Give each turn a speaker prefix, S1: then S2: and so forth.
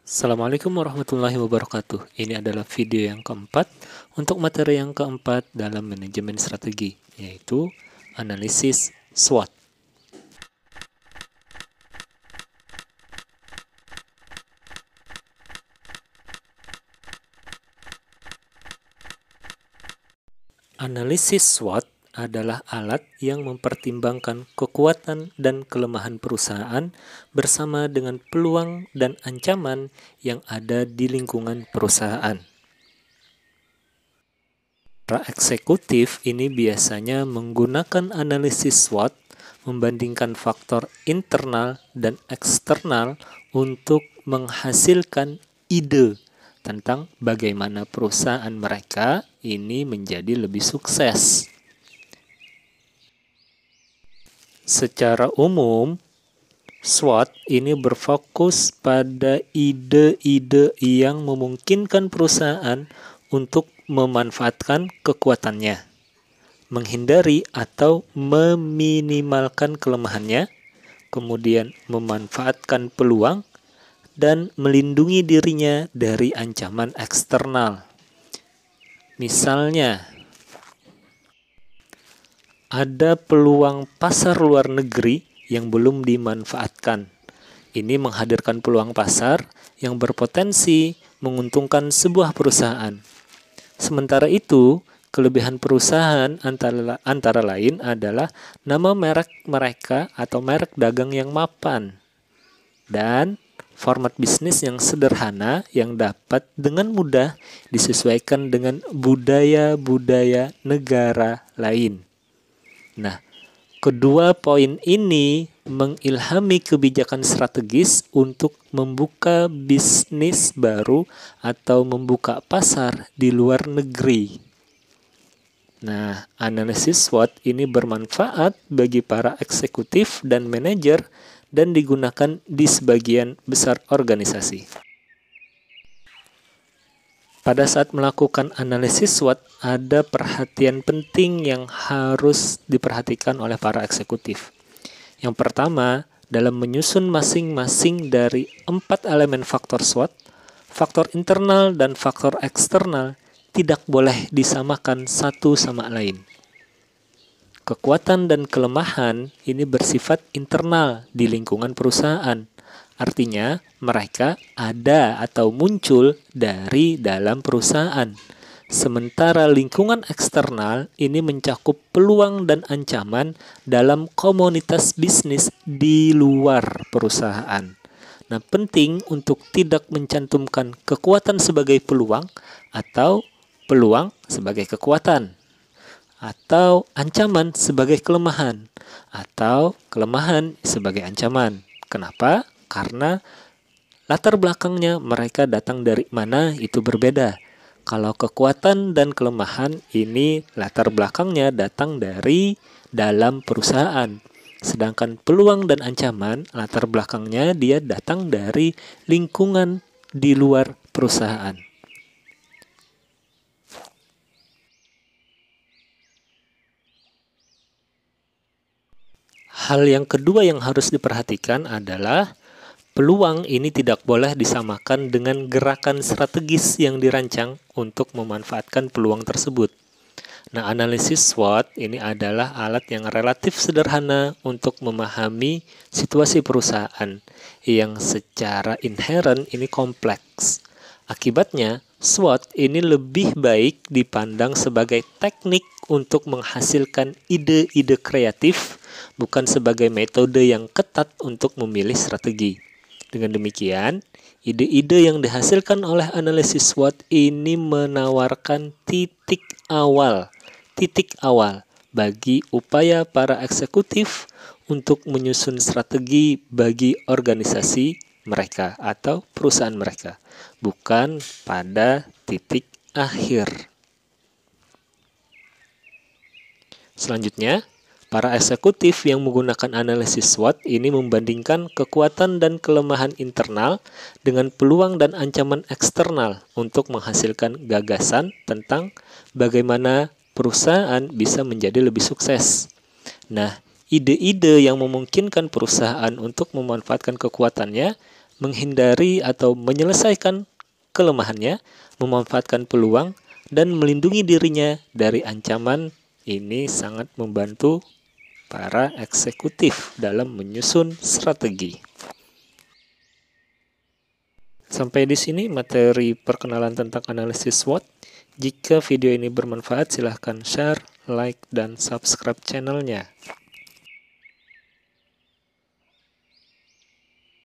S1: Assalamualaikum warahmatullahi wabarakatuh. Ini adalah video yang keempat untuk materi yang keempat dalam manajemen strategi, yaitu analisis SWOT. Analisis SWOT adalah alat yang mempertimbangkan kekuatan dan kelemahan perusahaan bersama dengan peluang dan ancaman yang ada di lingkungan perusahaan. Para eksekutif ini biasanya menggunakan analisis SWOT membandingkan faktor internal dan eksternal untuk menghasilkan ide tentang bagaimana perusahaan mereka ini menjadi lebih sukses. Secara umum, SWOT ini berfokus pada ide-ide yang memungkinkan perusahaan untuk memanfaatkan kekuatannya, menghindari atau meminimalkan kelemahannya, kemudian memanfaatkan peluang, dan melindungi dirinya dari ancaman eksternal. Misalnya, ada peluang pasar luar negeri yang belum dimanfaatkan. Ini menghadirkan peluang pasar yang berpotensi menguntungkan sebuah perusahaan. Sementara itu, kelebihan perusahaan antara lain adalah nama merek mereka atau merek dagang yang mapan dan format bisnis yang sederhana yang dapat dengan mudah disesuaikan dengan budaya-budaya negara lain. Nah, kedua poin ini mengilhami kebijakan strategis untuk membuka bisnis baru atau membuka pasar di luar negeri. Nah, analisis SWOT ini bermanfaat bagi para eksekutif dan manajer dan digunakan di sebagian besar organisasi. Pada saat melakukan analisis SWOT, ada perhatian penting yang harus diperhatikan oleh para eksekutif. Yang pertama, dalam menyusun masing-masing dari 4 elemen faktor SWOT, faktor internal dan faktor eksternal tidak boleh disamakan satu sama lain. Kekuatan dan kelemahan ini bersifat internal di lingkungan perusahaan. Artinya, mereka ada atau muncul dari dalam perusahaan. Sementara lingkungan eksternal ini mencakup peluang dan ancaman dalam komunitas bisnis di luar perusahaan. Nah, penting untuk tidak mencantumkan kekuatan sebagai peluang atau peluang sebagai kekuatan, atau ancaman sebagai kelemahan, atau kelemahan sebagai ancaman. Kenapa? Karena latar belakangnya mereka datang dari mana itu berbeda. Kalau kekuatan dan kelemahan ini latar belakangnya datang dari dalam perusahaan. Sedangkan peluang dan ancaman latar belakangnya dia datang dari lingkungan di luar perusahaan. Hal yang kedua yang harus diperhatikan adalah peluang ini tidak boleh disamakan dengan gerakan strategis yang dirancang untuk memanfaatkan peluang tersebut. Nah, analisis SWOT ini adalah alat yang relatif sederhana untuk memahami situasi perusahaan yang secara inheren ini kompleks. Akibatnya, SWOT ini lebih baik dipandang sebagai teknik untuk menghasilkan ide-ide kreatif, bukan sebagai metode yang ketat untuk memilih strategi. Dengan demikian, ide-ide yang dihasilkan oleh analisis SWOT ini menawarkan titik awal bagi upaya para eksekutif untuk menyusun strategi bagi organisasi mereka atau perusahaan mereka, bukan pada titik akhir. Selanjutnya, para eksekutif yang menggunakan analisis SWOT ini membandingkan kekuatan dan kelemahan internal dengan peluang dan ancaman eksternal untuk menghasilkan gagasan tentang bagaimana perusahaan bisa menjadi lebih sukses. Nah, ide-ide yang memungkinkan perusahaan untuk memanfaatkan kekuatannya menghindari atau menyelesaikan kelemahannya, memanfaatkan peluang, dan melindungi dirinya dari ancaman. Ini sangat membantu para eksekutif dalam menyusun strategi. Sampai di sini materi perkenalan tentang analisis SWOT. Jika video ini bermanfaat, silahkan share, like, dan subscribe channelnya.